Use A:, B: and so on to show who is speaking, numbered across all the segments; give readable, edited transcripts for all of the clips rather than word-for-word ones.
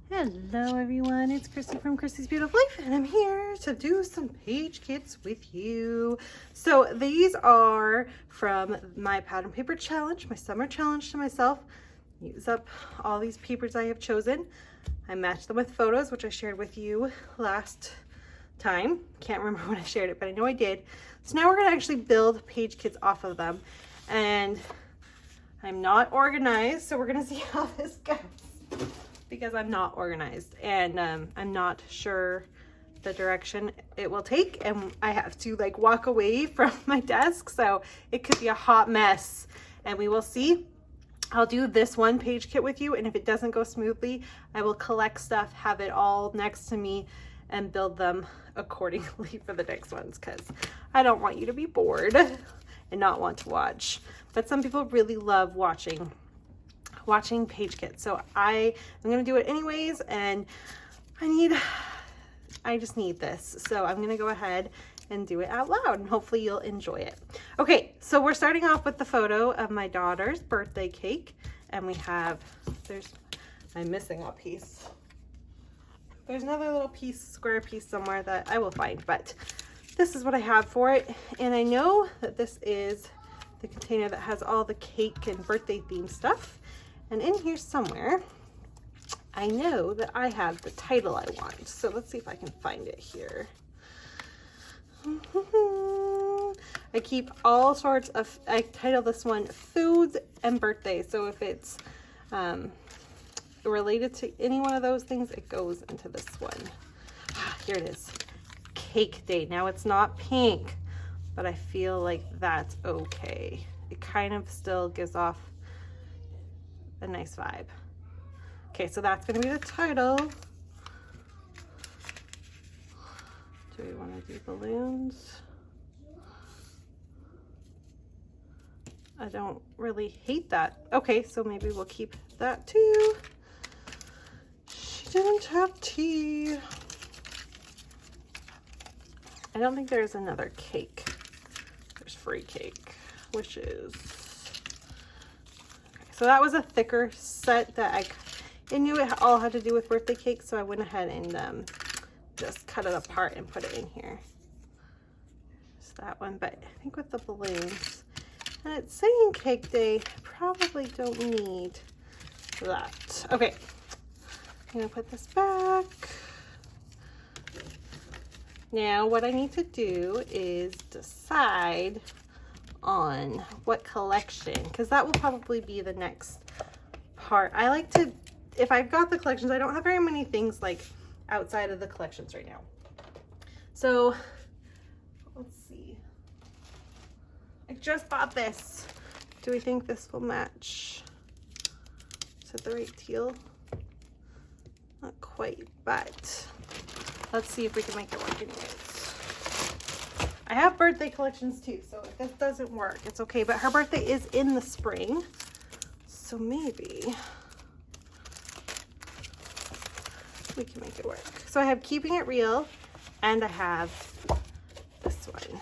A: Hello everyone, it's Christy from Christy's Beautiful Life and I'm here to do some page kits with you. So these are from my pattern paper challenge, my summer challenge to myself. Use up all these papers I have chosen. I matched them with photos, which I shared with you last time. Can't remember when I shared it, but I know I did. So now we're gonna actually build page kits off of them. And I'm not organized, so we're gonna see how this goes. Because I'm not organized and I'm not sure the direction it will take, and I have to like walk away from my desk, so it could be a hot mess and we will see. I'll do this one page kit with you, and if it doesn't go smoothly, I will collect stuff, have it all next to me, and build them accordingly for the next ones, because I don't want you to be bored and not want to watch. But some people really love watching page kits, so I'm gonna do it anyways, and I just need this, so I'm gonna go ahead and do it out loud, and hopefully you'll enjoy it. Okay, so we're starting off with the photo of my daughter's birthday cake, and we have, I'm missing a piece. There's another little piece, square piece somewhere that I will find, but this is what I have for it, and I know that this is the container that has all the cake and birthday themed stuff. And in here somewhere, I know that I have the title I want. So let's see if I can find it here. I keep all sorts of, I title this one Foods and Birthdays. So if it's related to any one of those things, it goes into this one. Here it is. Cake Day. Now it's not pink, but I feel like that's okay. It kind of still gives off a nice vibe. Okay, so that's going to be the title. Do we want to do balloons? I don't really hate that. Okay, so maybe we'll keep that too. She didn't have tea. I don't think there's another cake. There's free cake, which is... So that was a thicker set that I knew it all had to do with birthday cake, so I went ahead and just cut it apart and put it in here. Just that one, but I think with the balloons, and it's saying Cake Day, I probably don't need that. Okay, I'm gonna put this back. Now what I need to do is decide on what collection, because that will probably be the next part. I like to, if I've got the collections, I don't have very many things like outside of the collections right now. So let's see. I just bought this. Do we think this will match? Is it the right teal? Not quite, but let's see if we can make it work anyways. I have birthday collections too, so if this doesn't work, it's okay. But her birthday is in the spring, so maybe we can make it work. So I have Keeping It Real, and I have this one.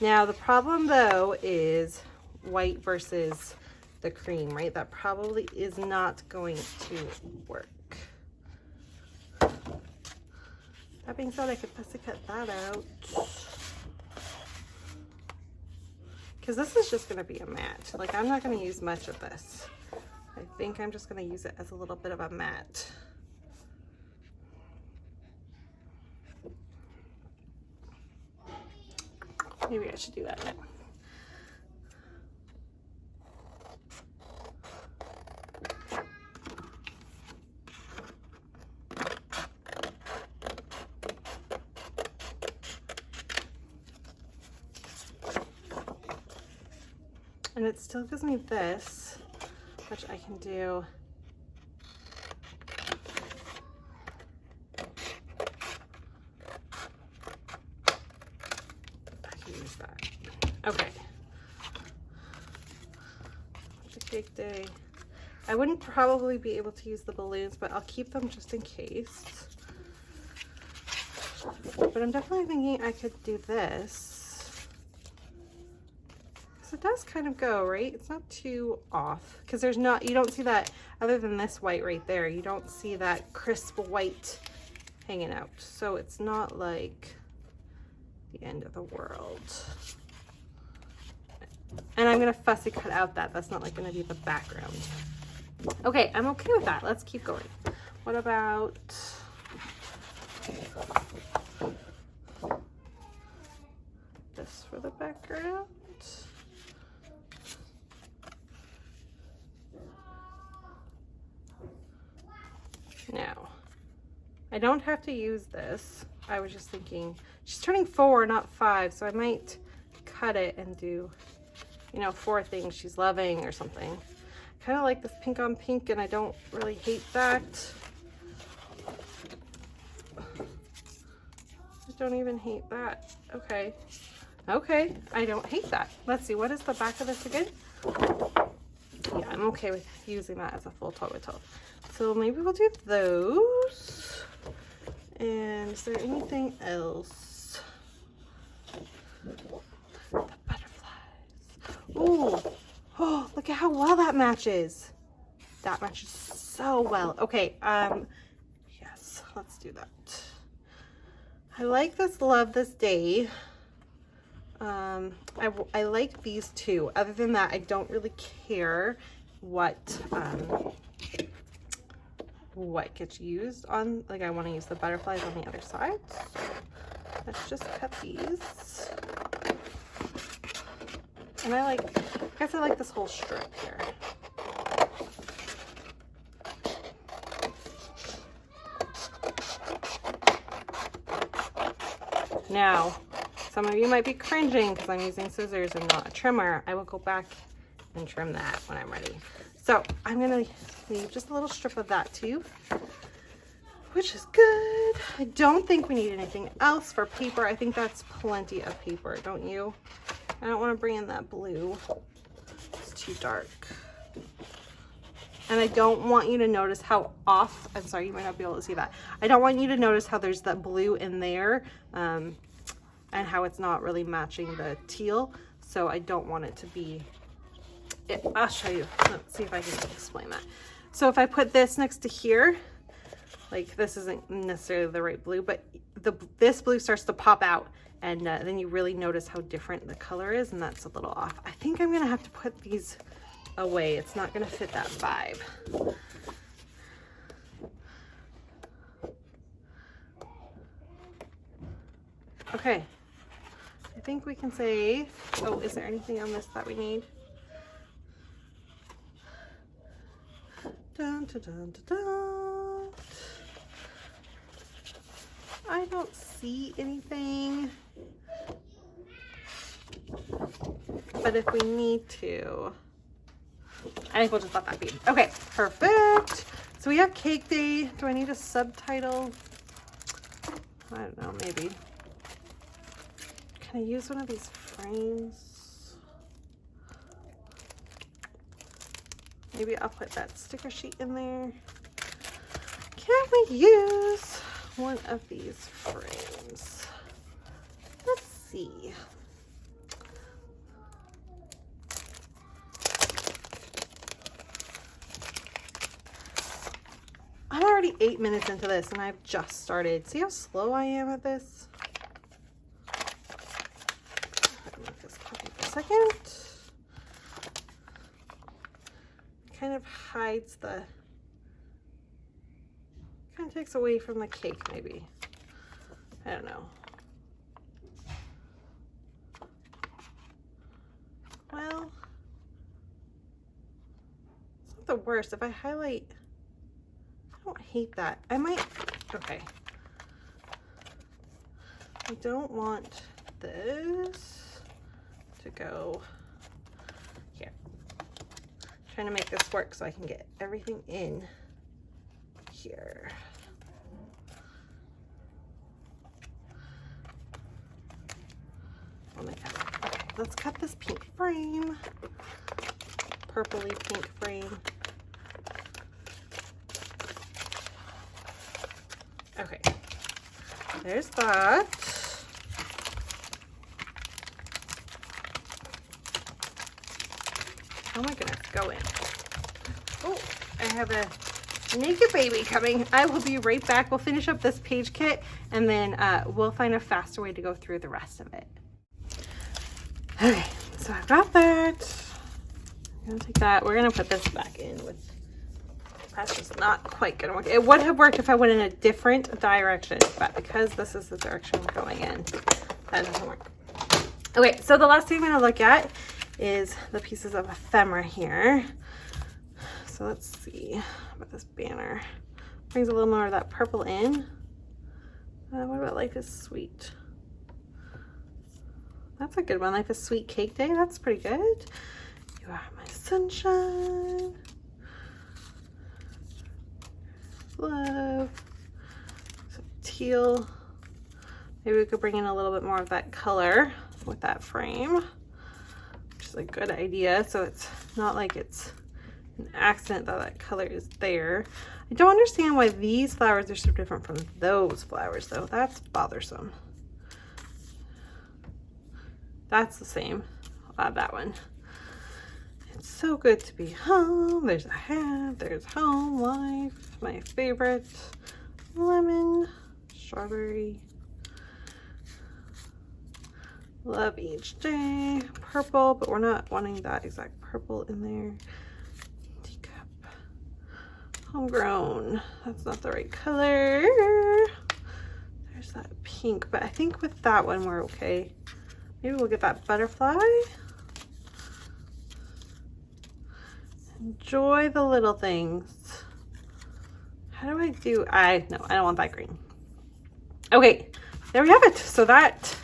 A: Now the problem though is white versus the cream, right? That probably is not going to work. That being said, I could possibly cut that out, because this is just going to be a matte. Like, I'm not going to use much of this. I think I'm just going to use it as a little bit of a matte. Maybe I should do that now. And it still gives me this, which I can do. I can use that. Okay. The Cake Day. I wouldn't probably be able to use the balloons, but I'll keep them just in case. But I'm definitely thinking I could do this. So it does kind of go, right? It's not too off because there's not, you don't see that, other than this white right there, you don't see that crisp white hanging out. So it's not like the end of the world. And I'm gonna fussy cut out that. That's not like gonna be the background. Okay, I'm okay with that. Let's keep going. What about this for the background? Now, I don't have to use this. I was just thinking, she's turning 4, not 5, so I might cut it and do, you know, 4 things she's loving or something. I kind of like this pink on pink, and I don't really hate that. I don't even hate that. Okay. Okay, I don't hate that. Let's see, what is the back of this again? Yeah, I'm okay with using that as a full toe with toe. So maybe we'll do those. And is there anything else? The butterflies. Ooh. Oh, look at how well that matches. That matches so well. Okay, yes, let's do that. I like this Love This Day. I like these two. Other than that, I don't really care what gets used on, like I want to use the butterflies on the other side. So let's just cut these. And I guess I like this whole strip here. Now, some of you might be cringing because I'm using scissors and not a trimmer. I will go back and trim that when I'm ready. So I'm gonna leave just a little strip of that too, which is good. I don't think we need anything else for paper. I think that's plenty of paper, don't you? I don't want to bring in that blue. It's too dark. And I don't want you to notice how off, I'm sorry, you might not be able to see that. I don't want you to notice how there's that blue in there, and how it's not really matching the teal. So I don't want it to be, I'll show you. Let's see if I can explain that. So if I put this next to here, like this isn't necessarily the right blue, but this blue starts to pop out, and then you really notice how different the color is, and that's a little off. I think I'm gonna have to put these away. It's not gonna fit that vibe. Okay, I think we can say, oh, is there anything on this that we need? Dun, dun, dun, dun, dun. I don't see anything, but if we need to, I think we'll just let that be. Okay, perfect. So we have Cake Day. Do I need a subtitle? I don't know, maybe. Can I use one of these frames? Maybe I'll put that sticker sheet in there. Can we use one of these frames? Let's see. I'm already 8 minutes into this and I've just started. See how slow I am at this? Make this copy for a second. Kind of hides the, kind of takes away from the cake maybe. I don't know. Well, it's not the worst. If I highlight, I don't hate that. I might, okay. I don't want this to go here. I'm trying to make this work so I can get everything in here. I'll make that work. Okay, let's cut this pink frame. Purpley pink frame. Okay, there's that. Oh my goodness, go in. Oh, I have a naked baby coming. I will be right back. We'll finish up this page kit and then we'll find a faster way to go through the rest of it. Okay, so I've got that. I'm gonna take that. We're gonna put this back in with, that's just not quite gonna work. It would have worked if I went in a different direction, but because this is the direction I'm going in, that doesn't work. Okay, so the last thing I'm gonna look at is the pieces of ephemera here. So let's see about this banner. Brings a little more of that purple in. What about Life is Sweet? That's a good one. Life is Sweet Cake Day. That's pretty good. You Are My Sunshine. Love. Some teal. Maybe we could bring in a little bit more of that color with that frame, which is a good idea. So it's not like it's an accident that that color is there. I don't understand why these flowers are so different from those flowers though. That's bothersome. That's the same. I'll add that one. It's so good to be home. There's a hat. There's Home Life. My favorite. Lemon. Strawberry. Love Each Day. Purple, but we're not wanting that exact purple in there. Homegrown. That's not the right color. There's that pink, but I think with that one we're okay. Maybe we'll get that butterfly. Enjoy the little things. How do I do? No, I don't want that green. Okay, there we have it. So that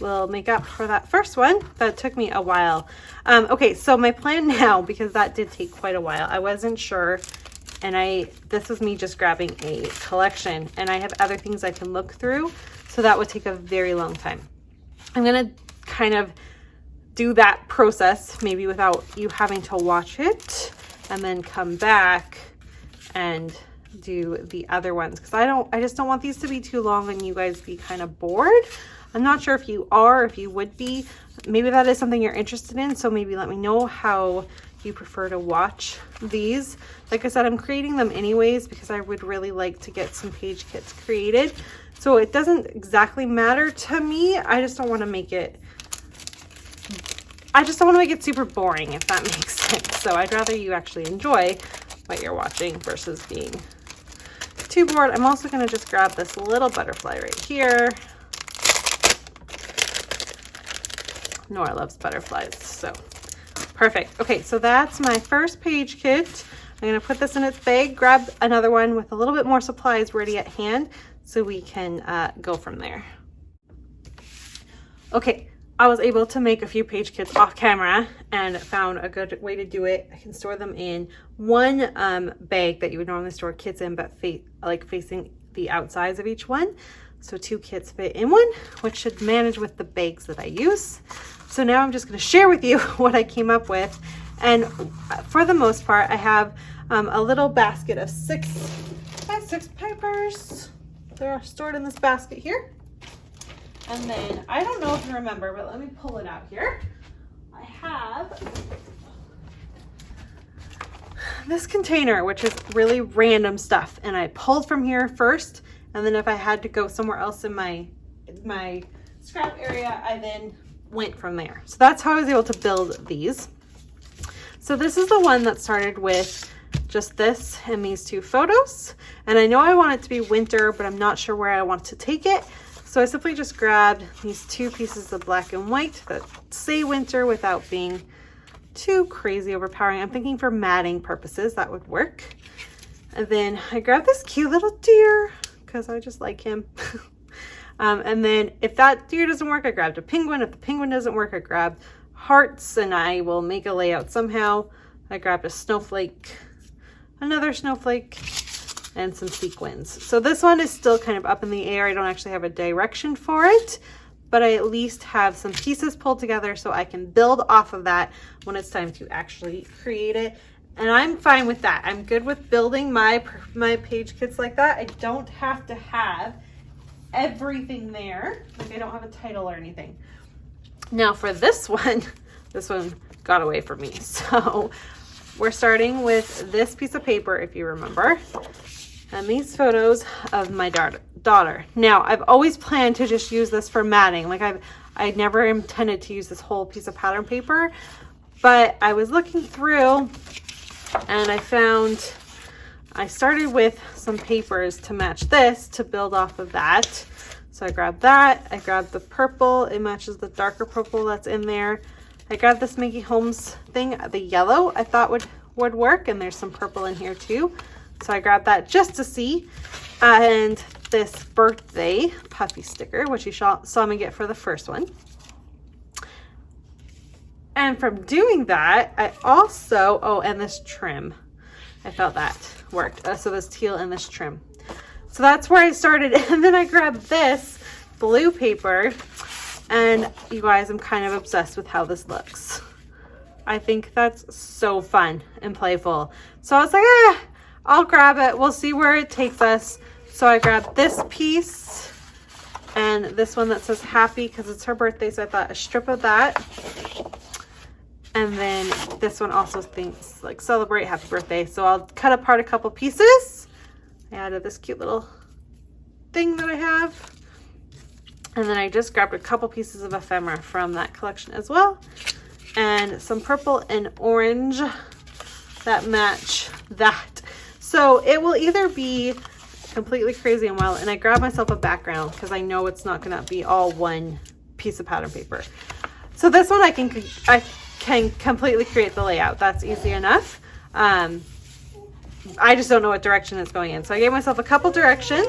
A: will make up for that first one. That took me a while. Okay, so my plan now, because that did take quite a while, I wasn't sure. And this was me just grabbing a collection, and I have other things I can look through, so that would take a very long time. I'm gonna kind of do that process maybe without you having to watch it, and then come back and do the other ones, because I just don't want these to be too long and you guys be kind of bored. I'm not sure if you are, if you would be. Maybe that is something you're interested in, so maybe let me know how you prefer to watch these. Like I said, I'm creating them anyways because I would really like to get some page kits created. So it doesn't exactly matter to me. I just don't want to make it super boring, if that makes sense. So I'd rather you actually enjoy what you're watching versus being too bored. I'm also going to just grab this little butterfly right here. Nora loves butterflies, so perfect. Okay, so that's my first page kit. I'm going to put this in its bag, grab another one with a little bit more supplies ready at hand so we can go from there. Okay, I was able to make a few page kits off camera and found a good way to do it. I can store them in one bag that you would normally store kits in, but facing the outsides of each one. So 2 kits fit in one, which should manage with the bags that I use. So now I'm just going to share with you what I came up with. And for the most part, I have a little basket of 6 papers. They're stored in this basket here. And then, I don't know if you remember, but let me pull it out here. I have this container, which is really random stuff. And I pulled from here first. And then if I had to go somewhere else in my scrap area, I then went from there. So that's how I was able to build these. So this is the one that started with just this and these 2 photos. And I know I want it to be winter, but I'm not sure where I want to take it. So I simply just grabbed these 2 pieces of black and white that say winter without being too crazy overpowering. I'm thinking for matting purposes, that would work. And then I grabbed this cute little deer because I just like him. And then if that deer doesn't work, I grabbed a penguin. If the penguin doesn't work, I grabbed hearts and I will make a layout somehow. I grabbed a snowflake, another snowflake, and some sequins. So this one is still kind of up in the air. I don't actually have a direction for it, but I at least have some pieces pulled together so I can build off of that when it's time to actually create it. And I'm fine with that. I'm good with building my page kits like that. I don't have to have everything there. Like I don't have a title or anything. Now for this one got away from me. So we're starting with this piece of paper, if you remember, and these photos of my daughter. Now, I've always planned to just use this for matting. Like I never intended to use this whole piece of pattern paper, but I was looking through and I started with some papers to match this to build off of that. So I grabbed that. I grabbed the purple. It matches the darker purple that's in there. I grabbed this Maggie Holmes thing, the yellow I thought would work, and there's some purple in here too. So I grabbed that just to see. And this birthday puffy sticker, which you saw me get for the first one. And from doing that, I also, oh, and this trim. I felt that worked. So this teal and this trim. So that's where I started. And then I grabbed this blue paper. And you guys, I'm kind of obsessed with how this looks. I think that's so fun and playful. So I was like, I'll grab it. We'll see where it takes us. So I grabbed this piece and this one that says happy because it's her birthday. So I thought a strip of that. And then this one also thinks like celebrate happy birthday. So I'll cut apart a couple pieces. I added this cute little thing that I have. And then I just grabbed a couple pieces of ephemera from that collection as well. And some purple and orange that match that. So it will either be completely crazy and wild. And I grabbed myself a background because I know it's not going to be all one piece of pattern paper. So this one I can completely create the layout. That's easy enough. I just don't know what direction it's going in. So I gave myself a couple directions.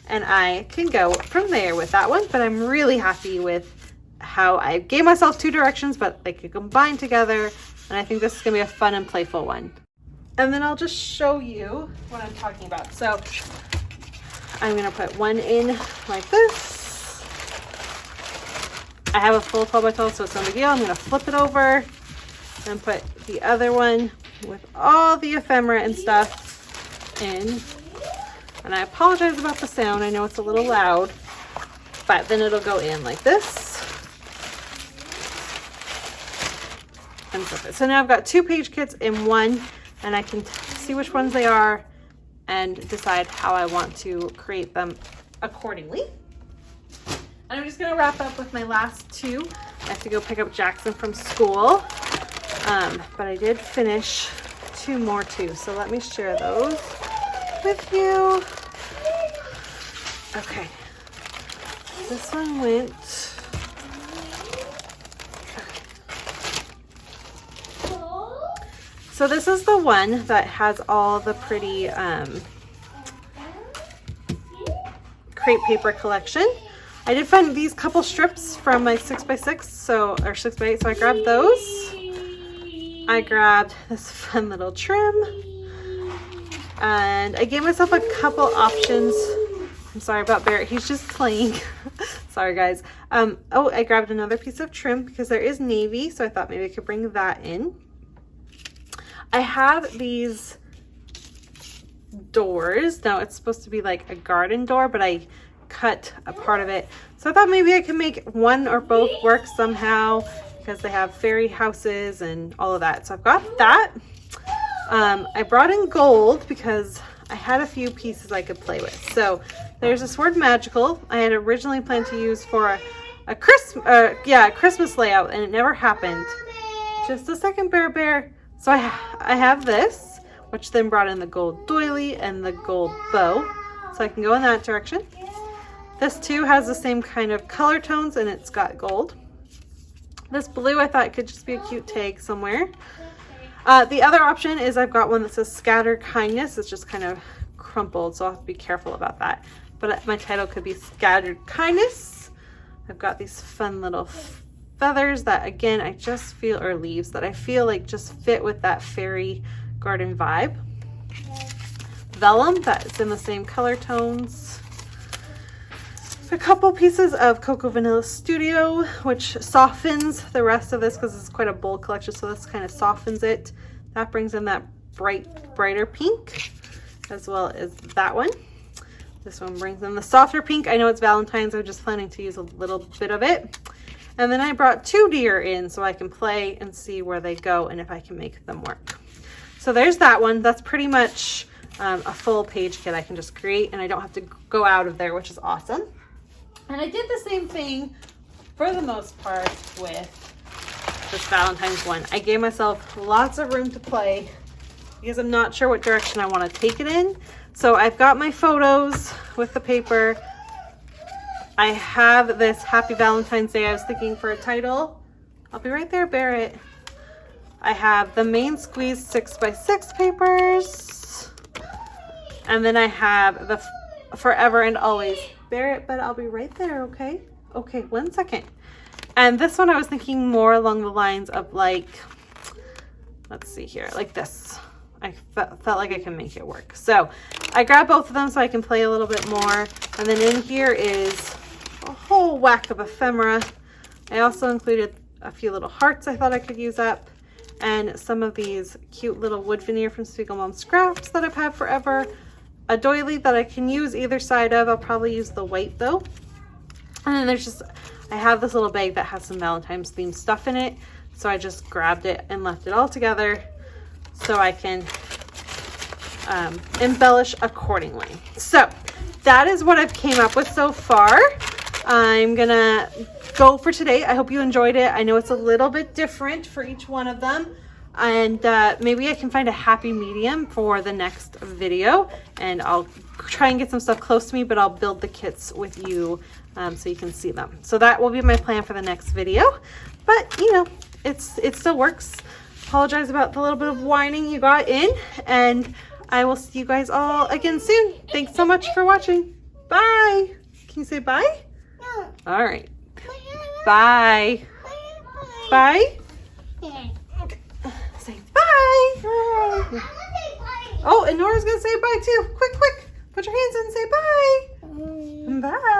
A: And I can go from there with that one, but I'm really happy with how I gave myself two directions, but they could combine together. And I think this is gonna be a fun and playful one. And then I'll just show you what I'm talking about. So I'm gonna put one in like this. I have a full 12 by 12, so it's no big deal. I'm gonna flip it over and put the other one with all the ephemera and stuff in. And I apologize about the sound. I know it's a little loud, but then it'll go in like this. And flip it. So now I've got two page kits in one, and I can see which ones they are and decide how I want to create them accordingly. And I'm just gonna wrap up with my last two. I have to go pick up Jackson from school, but I did finish two more too. So let me share those with you. Okay, this one went, so this is the one that has all the pretty crepe paper collection. I did find these couple strips from my 6x6, or 6x8, so I grabbed those. I grabbed this fun little trim. And I gave myself a couple options. I'm sorry about Barrett, he's just playing. Sorry guys. Oh, I grabbed another piece of trim because there is navy, so I thought maybe I could bring that in. I have these doors. Now it's supposed to be like a garden door, but I cut a part of it. So I thought maybe I could make one or both work somehow because they have fairy houses and all of that. So I've got that. I brought in gold because I had a few pieces I could play with. So there's this word magical I had originally planned to use for a Christmas layout, and it never happened. Just a second, Bear. So I have this, which then brought in the gold doily and the gold bow. So I can go in that direction. This too has the same kind of color tones, and it's got gold. This blue I thought could just be a cute tag somewhere. The other option is I've got one that says Scattered Kindness. It's just kind of crumpled, so I'll have to be careful about that. But my title could be Scattered Kindness. I've got these fun little feathers that, again, I just feel, or leaves that I feel like just fit with that fairy garden vibe. Vellum that's in the same color tones. A couple pieces of Cocoa Vanilla Studio, which softens the rest of this because it's quite a bold collection, so this kind of softens it. That brings in that brighter pink, as well as that one. This one brings in the softer pink. I know it's Valentine's, I'm just planning to use a little bit of it. And then I brought 2 deer in so I can play and see where they go and if I can make them work. So there's that one. That's pretty much a full page kit I can just create, and I don't have to go out of there, which is awesome. And I did the same thing for the most part with this Valentine's one. I gave myself lots of room to play because I'm not sure what direction I want to take it in. So I've got my photos with the paper. I have this Happy Valentine's Day. I was thinking for a title. I'll be right there, Barrett. I have the main squeeze 6x6 papers. And then I have the Forever and Always. Barrett, but I'll be right there, okay? Okay, 1 second. And this one I was thinking more along the lines of like, let's see here, like this. I felt like I can make it work. So I grabbed both of them so I can play a little bit more. And then in here is a whole whack of ephemera. I also included a few little hearts I thought I could use up, and some of these cute little wood veneer from Spiegelmom's Crafts that I've had forever. A doily that I can use either side of. I'll probably use the white though. And then there's just, I have this little bag that has some Valentine's themed stuff in it. So I just grabbed it and left it all together so I can embellish accordingly. So that is what I've came up with so far. I'm gonna go for today. I hope you enjoyed it. I know it's a little bit different for each one of them, and maybe I can find a happy medium for the next video, and I'll try and get some stuff close to me, but I'll build the kits with you so you can see them. So that will be my plan for the next video, but you know, it still works. Apologize about the little bit of whining you got in, and I will see you guys all again soon. Thanks so much for watching. Bye. Can you say bye?
B: No.
A: All right. Bye. Bye. Say bye. Oh, and Nora's gonna say bye too. Quick, quick. Put your hands in and say bye. Bye.